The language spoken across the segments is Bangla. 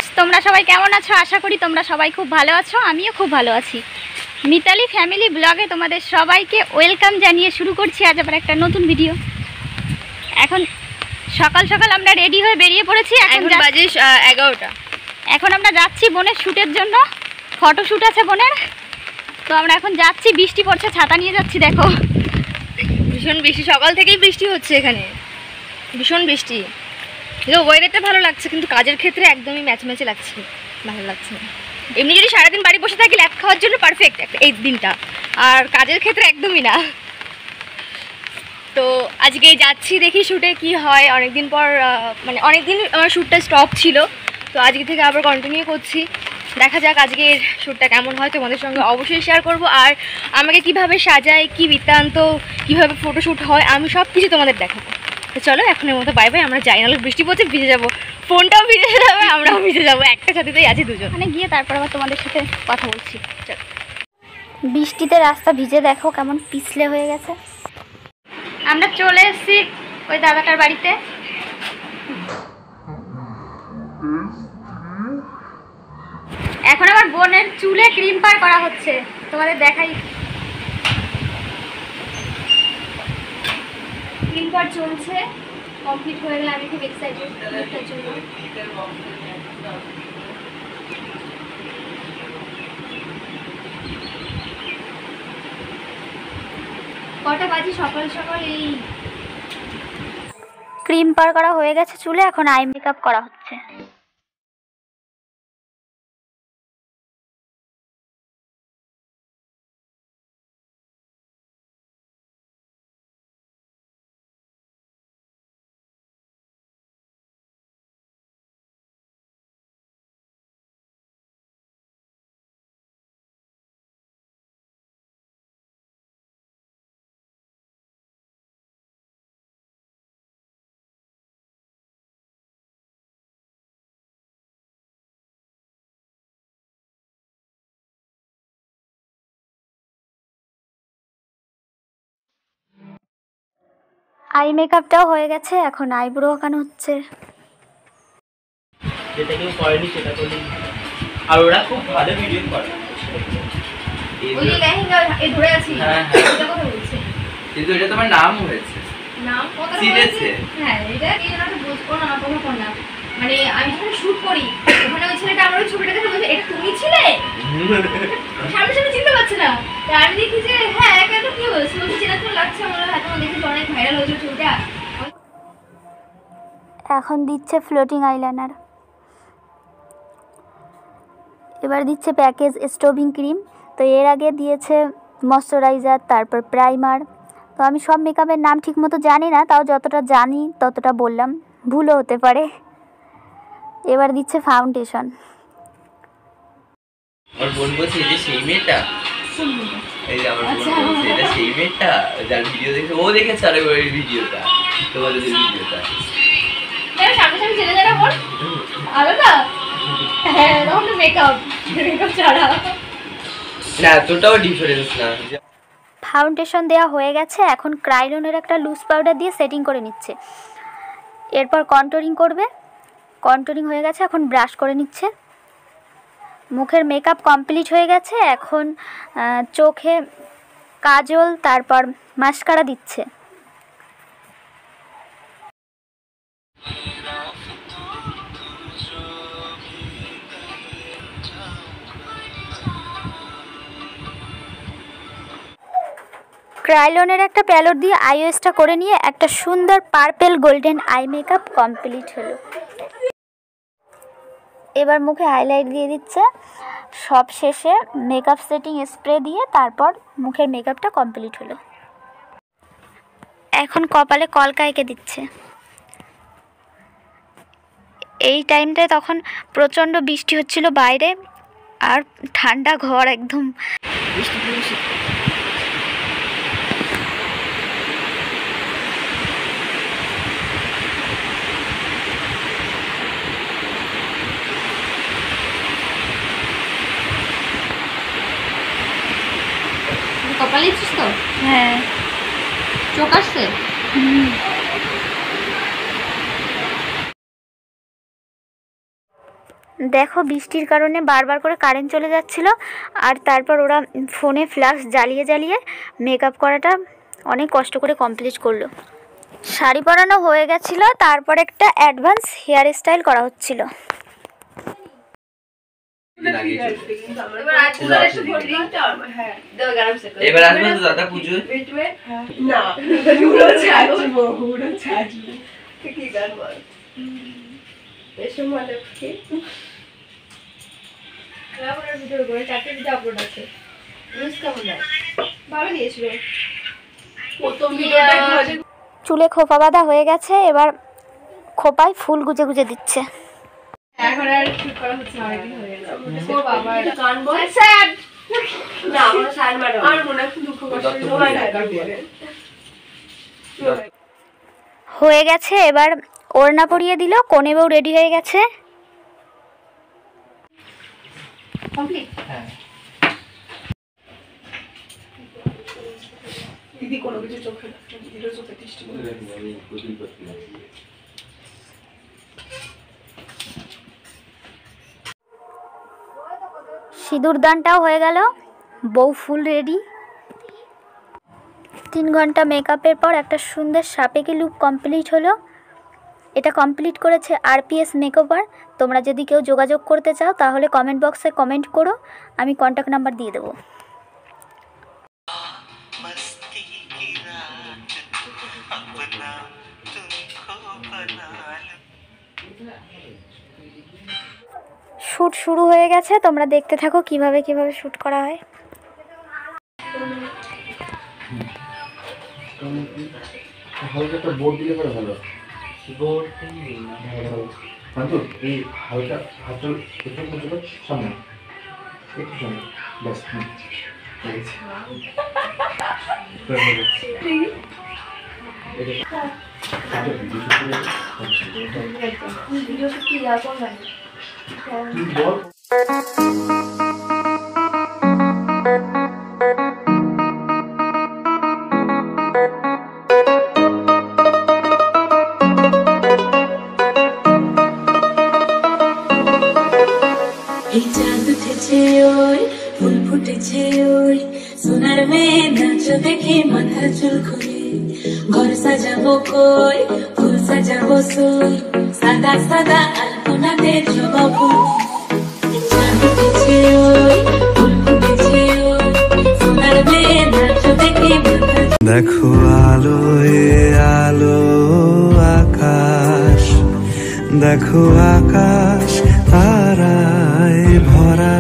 ফ্রেন্ডস, তোমরা সবাই কেমন আছো? আশা করি তোমরা সবাই খুব ভালো আছো। আমিও খুব ভালো আছি। মিতালি ফ্যামিলি ব্লগে তোমাদের সবাইকে ওয়েলকাম জানিয়ে শুরু করছি আজ আবার একটা নতুন ভিডিও। এখন সকাল সকাল আমরা রেডি হয়ে বেরিয়ে পড়েছি। এখন বাজে 11টা। এখন আমরা যাচ্ছি বোনের শ্যুটের জন্য। ফটোশ্যুট আছে বোনের, তো আমরা এখন যাচ্ছি। বৃষ্টি পড়ছে, ছাতা নিয়ে যাচ্ছি। দেখো ভীষণ বৃষ্টি, সকাল থেকেই বৃষ্টি হচ্ছে এখানে, ভীষণ বৃষ্টি। ওয়েদারটা ভালো লাগছে, কিন্তু কাজের ক্ষেত্রে একদমই ম্যাচম্যাচে লাগছে, ভালো লাগছে না। এমনি যদি সারাদিন বাড়ি বসে থাকি ল্যাপ খাওয়ার জন্য পারফেক্ট এই দিনটা, আর কাজের ক্ষেত্রে একদমই না। তো আজকে যাচ্ছি, দেখি শ্যুটে কি হয়। অনেকদিন পর মানে অনেকদিন আমার শ্যুটটা স্টপ ছিল, তো আজকে থেকে আবার কন্টিনিউ করছি। দেখা যাক আজকের শ্যুটটা কেমন হয়, তোমাদের সঙ্গে অবশ্যই শেয়ার করব। আর আমাকে কিভাবে সাজায়, কি বৃত্তান্ত, কীভাবে ফটোশ্যুট হয়, আমি সব কিছু তোমাদের দেখাবো। তো চলো এখনের মতো বাই বাই, আমরা যাই, নাহলে বৃষ্টি পড়ছে, ভিজে যাবো, ফোনটাও ভিজে যাবে, আমরাও ভিজে যাবো। একটা সাথেতেই আছি দুজন। ওখানে গিয়ে তারপর আবার তোমাদের সাথে কথা বলছি। চলো। বৃষ্টিতে রাস্তা ভিজে দেখো কেমন পিছলে হয়ে গেছে। আমরা চলে এসেছি ওই দাদাটার বাড়িতে। এখন আমার বোনের চুলে ক্রিম পার করা হচ্ছে, তোমাদের দেখাই। ক্রিম পার চলছে, কমপ্লিট হয়ে গেলে আমি খুব এক্সাইটেড এটার জন্য। কটা বাজে সকাল সকাল। এই ক্রিম পার করা হয়ে গেছে চুলে, এখন আই মেকআপ করা হচ্ছে। আই মেকআপটাও হয়ে গেছে, এখন আইব্রো আঁকানো হচ্ছে। যেটা কেউ করেনি সেটা করলি, আর ওরা খুব ভালো ভিডিও করে। ওই যে লেহেঙ্গা এই ধরে আছি, এটা কথা বলছে, কিন্তু এটা তোমার নাম হয়েছে, নাম কত হয়েছে। হ্যাঁ, এটা কি না বুঝবো না, কোনো কোন না। মানে আমি যখন শুট করি ওখানে ওই ছেলেটা আমার ওই ছবিটা দেখে বলছে এটা তুমি ছিলে, সামনে সামনে চিনতে পারছে না। তাই আমি দেখি যে হ্যাঁ কেন কি হয়েছে, ওই চেনা তো লাগছে, আমার হাতে দেখি অনেক ভাইরাল হয়েছে ছবিটা। এখন দিচ্ছে ফ্লোটিং আইলাইনার, এবার দিচ্ছে প্যাকেজ স্টোবিং ক্রিম। তো এর আগে দিয়েছে ময়শ্চারাইজার, তারপর প্রাইমার। তো আমি সব মেকআপের নাম ঠিকমতো জানি না, তাও যতটা জানি ততটা বললাম, ভুলও হতে পারে। এবার দিচ্ছে ফাউন্ডেশন। আমার বোন বলছে এই যে সেই মেয়েটা, এই যে আমার বোন বলছে এটা সেই মেয়েটা যার ভিডিও দেখে ও দেখেছে, আরে ওই ভিডিওটা, তোমাদের যে ভিডিওটা এর সামনে সামনে চলে যায় না বল আলাদা। হ্যাঁ, তখন মেকআপ ছাড়া না এতটাও ডিফারেন্স না। ফাউন্ডেশন দেওয়া হয়ে গেছে, এখন ক্রায়োনের একটা লুজ পাউডার দিয়ে সেটিং করে নিচ্ছে। এরপর কন্টুরিং করবে। কন্টুরিং হয়ে গেছে, এখন ব্রাশ করে নিচ্ছে। মুখের মেকআপ কমপ্লিট হয়ে গেছে, এখন চোখে কাজল, তারপর মাস্কারা দিচ্ছে। ক্রায়োনের একটা প্যালেট দিয়ে আইওয়েসটা করে নিয়ে একটা সুন্দর purple golden eye makeup complete হলো। এবার মুখে হাইলাইট দিয়ে দিচ্ছে। সব শেষে মেকআপ সেটিং স্প্রে দিয়ে তারপর মুখের মেকআপটা কমপ্লিট হলো। এখন কপালে কলকা এঁকে দিচ্ছে। এই টাইমটায় তখন প্রচণ্ড বৃষ্টি হচ্ছিল বাইরে, আর ঠান্ডা ঘর একদম। বৃষ্টি কপালে দিচ্ছিস তো? হ্যাঁ, চোখ আসছে। দেখো বৃষ্টির কারণে বারবার করে কারেন্ট চলে যাচ্ছিল, আর তারপর ওরা ফোনে ফ্ল্যাশ জ্বালিয়ে জ্বালিয়ে মেকআপ করাটা অনেক কষ্ট করে কমপ্লিট করলো। শাড়ি পরানো হয়ে গেছিলো, তারপর একটা অ্যাডভান্স হেয়ার স্টাইল করা হচ্ছিল। এবার আসবে তো দাদা পুজো না কি গান বল এসব মানে কি ক্লাবের ভিডিও করে 4টা ভিডিও আপলোড আছে নিউজ কেমন হয় ভালো দিয়েছিল প্রথম ভিডিওটা চুলে খোপা বাঁধা হয়ে গেছে, এবার খোপায় ফুল গুজে গুজে দিচ্ছে। এখন আর শুট করা হচ্ছে না, অনেকদিন হয়ে গেল। ও বাবা এটা গান বল স্যাড না আমরা স্যাড ম্যাডাম আর মনে একটু দুঃখ কষ্ট হয় না করে হয়ে গেছে। এবার ওড়না পরিয়ে দিল, কোণে বউ রেডি হয়ে গেছে। কমপ্লিট হ্যাঁ দিদি কোনো কিছু চোখে দিদির চোখে দৃষ্টি করে সিঁদুর দানটাও হয়ে গেল, বউ ফুল রেডি। 3 ঘন্টা মেকআপের পর একটা সুন্দর সাপেকি লুক কমপ্লিট হলো। এটা কমপ্লিট করেছে আরপিএস মেকওভার। তোমরা যদি কেউ যোগাযোগ করতে চাও তাহলে কমেন্ট বক্সে কমেন্ট করো, আমি কন্ট্যাক্ট নাম্বার দিয়ে দেবো। শ্যুট শুরু হয়ে গেছে, তোমরা দেখতে থাকো কিভাবে কিভাবে শ্যুট করা হয়। হালকা বোর্ড দিলে পরে ভালো। বোর্ড শান্ত এই হালকা হাতটা একটু মুছলো সামনে একটু সামনে বাস এই চাঁদ উঠেছে ওই ফুল ফুটেছে ওই সোনার মেয়ে নাচ দেখে মাথা চুল খুলে ঘর সাজাবো কই ফুল সাজাবো সই সাদা সাদা আলপনাতে জবাবো চাঁদ উঠেছে ওই ফুল ফুটেছে ওই সোনার মেয়ে নাচ দেখে মাথা দেখো আলোয় আলো আকাশ, দেখো আকাশ তারায় ভরা,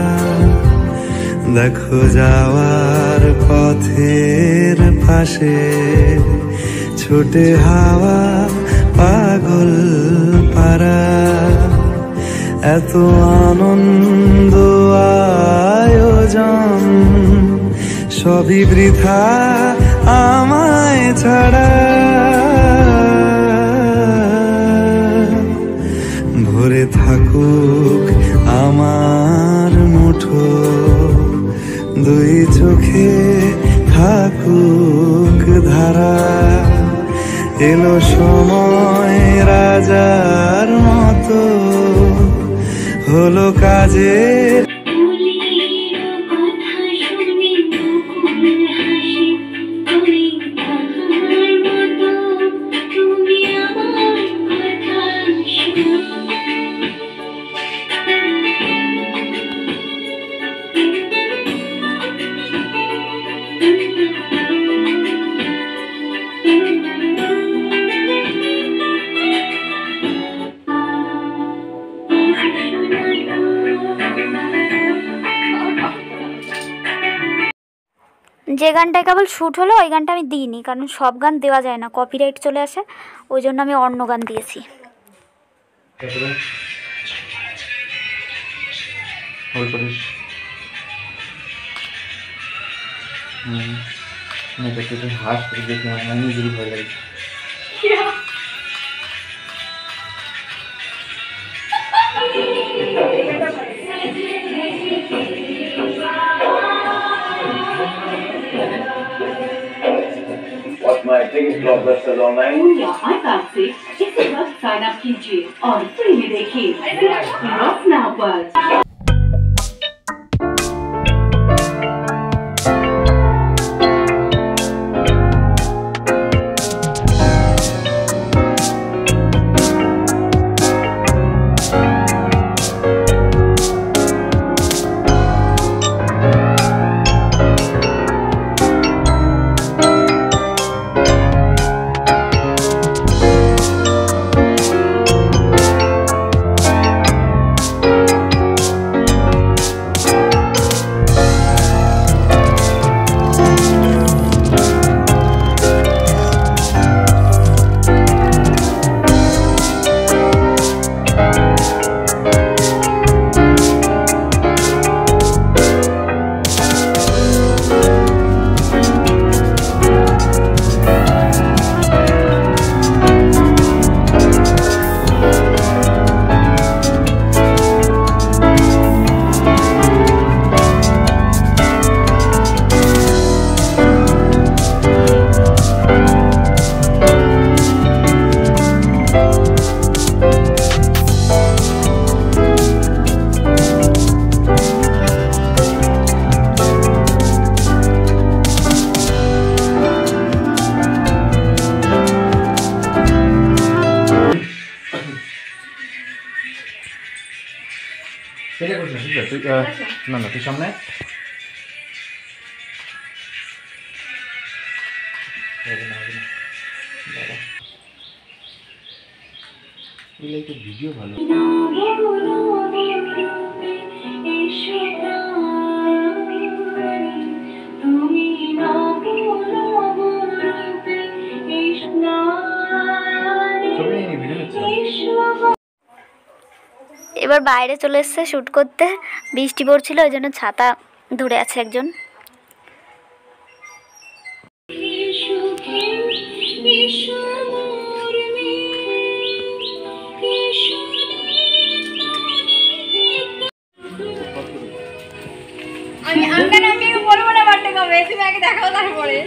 দেখো যাওয়ার পথের পাশে ছোটে হাওয়া পাগল পারা। এত আনন্দ আয়োজন সবই বৃথা আমায় ছাড়া। ভরে থাকুক আমার মুঠো, দুই চোখে থাকুক ধারা। এলো সময় রাজার মতো, হলো কাজের যে গানটা কেবল শ্যুট হলো ওই গানটা আমি দিইনি, কারণ সব গান দেওয়া যায় না, কপিরাইট চলে আসে, ওই জন্য আমি অন্য গান দিয়েছি। হাস দেখে আমার নিজেরই ভয় লাগে। What's my biggest blockbusters online? I can't see. इसी वक्त साइन अप कीजिए और फ्री में देखिए रॉक नाउ पर। না না তুই সামনে ভিডিও ভালো এবার বাইরে চলে এসেছে শ্যুট করতে, বৃষ্টি পড়ছিল ওই জন্য ছাতা ধরে আছে একজন। আমি বলবো না বার্থডে কবে, তুমি আগে দেখাও তারপরে।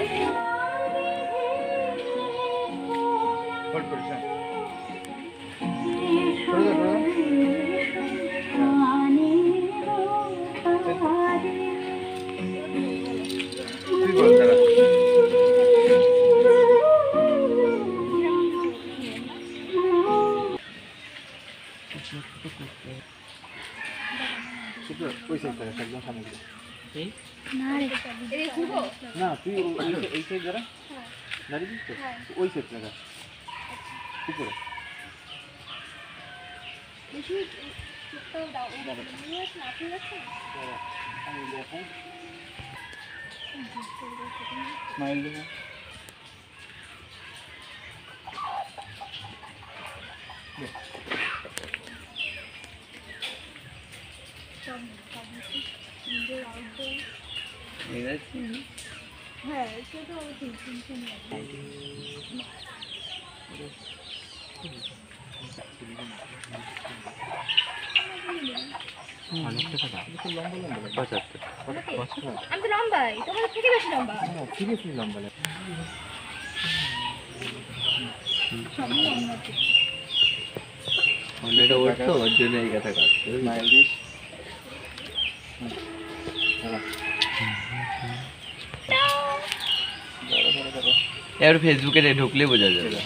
না তুই এই সাইড যারা দাঁড়িয়ে দিস তো ওই সাইড লাগা উপরে স্মাইল দেবো। আমি তো লম্বাই, তোমাদের থেকে বেশি লম্বা। সিরিয়াসলি লম্বা এটা ওর তো ওর জন্য এই কথা কাটছে। স্মাইল দিস এবার ফেসবুকে ঢুকলে বোঝা যাবে।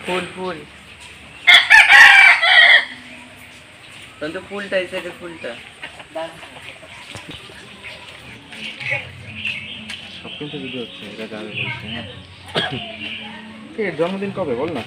ফুল ফুল তো ফুলটা এই সাইডে ফুলটা সব কিন্তু ভিডিও হচ্ছে এটা যাবে বলছে। হ্যাঁ এর জন্মদিন কবে বল না?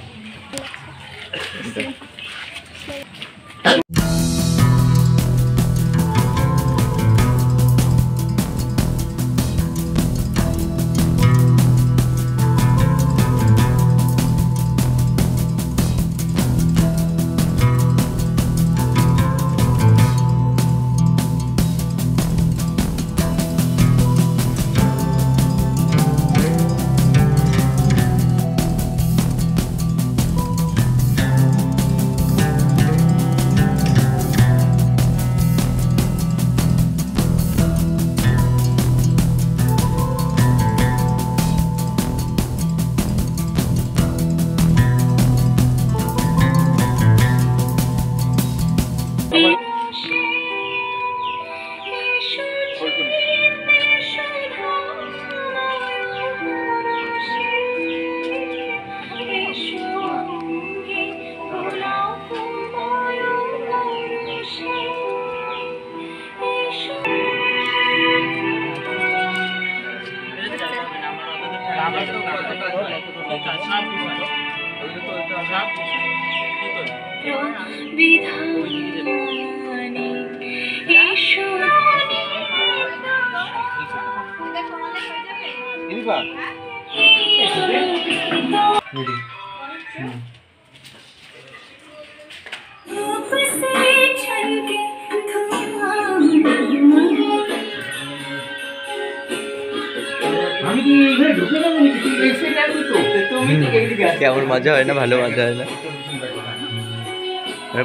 কেমন মজা হয় না, ভালো মজা হয় না।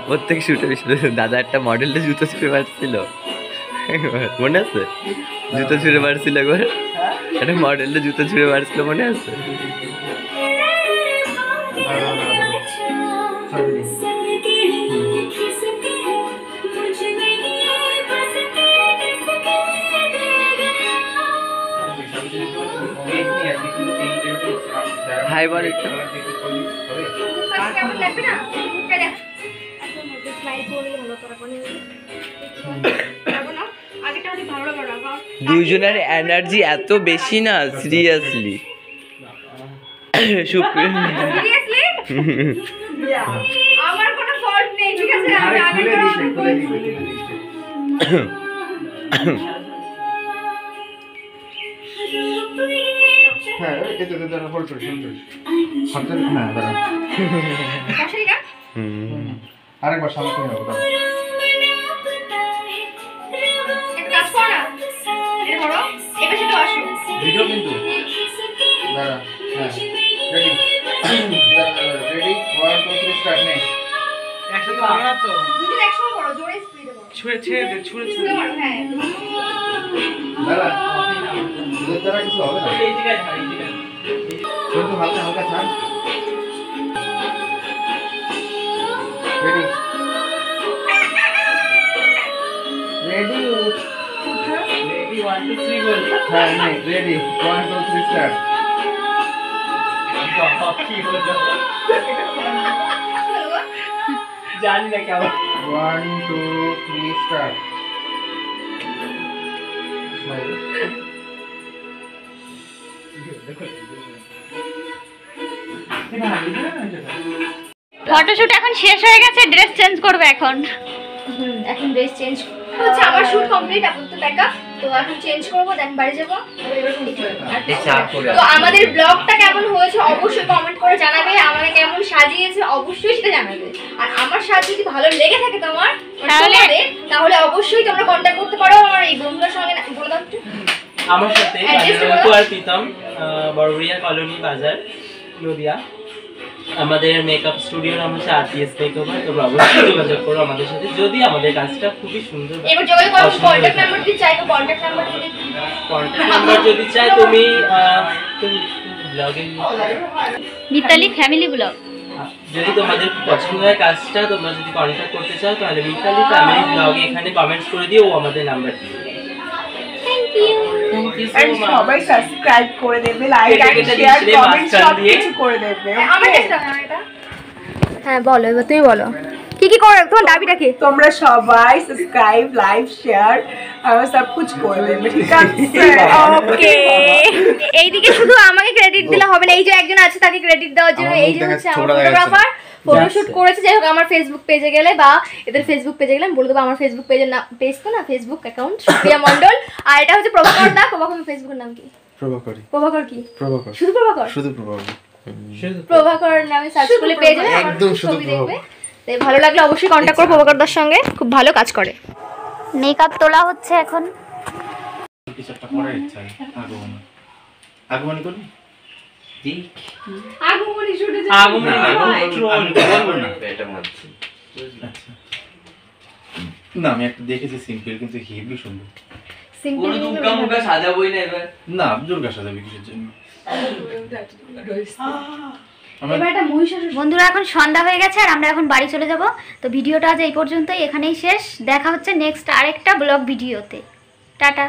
প্রত্যেক শুটে দাদা একটা মডেলটা জুতো ছুঁড়ে মারছিল, মনে আছে? জুতো ছুঁড়ে মারছিল একবার, একটা মডেলটা জুতো ছুঁড়ে মারছিল, মনে আছে? হাই বল একটু। দুজনের এনার্জি এত বেশি না, সিরিয়াসলি। আমার কোনো ফল্ট নেই, ঠিক আছে? আমি হ্যাঁ এটা তো দাঁড়া হোল্ড করি হাতে না দাঁড়া আরেকবার সামনে থেকে নাও দাঁড়া এক কাজ কর না, এটা ধরো, এটা সেটা আসো ভিডিও কিন্তু দাঁড়া। হ্যাঁ রেডি রেডি 1 2 3 স্টার্ট নে। একসাথে করো না তো, দুদিন একসঙ্গে করো, জোরে স্পিডে করো, ছুঁড়ে ছুঁড়ে ছুঁড়ে মারো। হ্যাঁ দাঁড়া দুধের দ্বারা কিছু হবে না, এই জায়গায় ছাড়, এই জায়গায় কিন্তু হালকা হালকা ছাড়। রেডি রেডি রেডি 1 2 3 গোল। হ্যাঁ নে রেডি 1 2 3 স্টার্ট। কি হলো জানি না কেমন। 1 2 3 স্টার্ট। ফটোশুট এখন শেষ হয়ে গেছে, ড্রেস চেঞ্জ করবে এখন। এখন ড্রেস চেঞ্জ হচ্ছে, আমার শুট কমপ্লিট, আপাতত মেকআপ তো এখন চেঞ্জ করবো, দেন বাড়ি যাবো। তো আমাদের ব্লগটা কেমন হয়েছে অবশ্যই কমেন্ট করে জানাবে, আমাকে কেমন সাজিয়েছে অবশ্যই সেটা জানাবে। আর আমার সাজ যদি ভালো লেগে থাকে তোমার তাহলে অবশ্যই তোমরা কন্ট্যাক্ট করতে পারো আমার এই বন্ধুদের সঙ্গে। বলে দাও একটু আমার সাথে আর প্রীতম, বড়বড়িয়া কলোনি বাজার, নদিয়া। আমাদের মেকআপ স্টুডিওর নাম হচ্ছে আরটিএস মেকওভার। তোমরা অবশ্যই যোগাযোগ করো আমাদের সাথে যদি আমাদের কাজটা খুবই সুন্দর। এবার যোগাযোগ করো, কন্ট্যাক্ট নাম্বার যদি চাই তো কন্ট্যাক্ট নাম্বার যদি চাই তুমি ব্লগে মিতালি ফ্যামিলি ব্লগ। যদি তোমাদের পছন্দ হয় কাজটা, তোমরা যদি কন্ট্যাক্ট করতে চাও তাহলে মিতালি ফ্যামিলি ব্লগে এখানে কমেন্টস করে দিও, ও আমাদের নাম্বার দিও। আর সবাই সাবস্ক্রাইব করে দেবে, লাইক আর শেয়ার কমেন্ট সব কিছু করে দেবে। আমার কাছে দাও এটা। হ্যাঁ বলো, এবার তুমি বলো কি কি করে, তোমার দাবিটা কি? তোমরা সবাই সাবস্ক্রাইব লাইক শেয়ার আর সব কিছু করে দেবে, ঠিক আছে? ওকে, এইদিকে শুধু আমাকে ক্রেডিট দিলে হবে না, এই যে একজন আছে তাকে ক্রেডিট দেওয়ার জন্য। এই যে হচ্ছে আমার ফটোগ্রাফার, ফটোশুট করেছে। যাই হোক আমার ফেসবুক পেজে গেলে বা এদের ফেসবুক পেজে গেলে বলে দেবো আমার ফেসবুক পেজের নাম, পেজ তো না ফেসবুক অ্যাকাউন্ট সুপ্রিয়া মণ্ডল। আর এটা হচ্ছে প্রভাকর দা। প্রভাকর ফেসবুকের নাম কি? প্রভাকরি। প্রভাকর কি? প্রভাকর, শুধু প্রভাকর, শুধু প্রভাকর। প্রভাকর নামে সার্চ করলে পেয়ে যাবে, একদম ছবি দেখবে। তাই ভালো লাগলে অবশ্যই কন্ট্যাক্ট করো প্রভাকর দার সঙ্গে, খুব ভালো কাজ করে। মেকআপ তোলা হচ্ছে এখন। কিছু একটা করার ইচ্ছা আগমন করি আগমনী শুটে আগমনী এটা ভাবছি না, আমি একটা দেখেছি সিম্পল কিন্তু হেভি সুন্দর। সিম্পল দুর্গা মুখা সাজাবই না এবার। না দুর্গা সাজাবে কিসের জন্য? এবার একটা মহিষাসুর। বন্ধুরা এখন সন্ধ্যা হয়ে গেছে আর আমরা এখন বাড়ি চলে যাব। তো ভিডিওটা আজ এই পর্যন্তই, এখানেই শেষ। দেখা হচ্ছে নেক্সট আরেকটা ব্লগ ভিডিওতে। টাটা।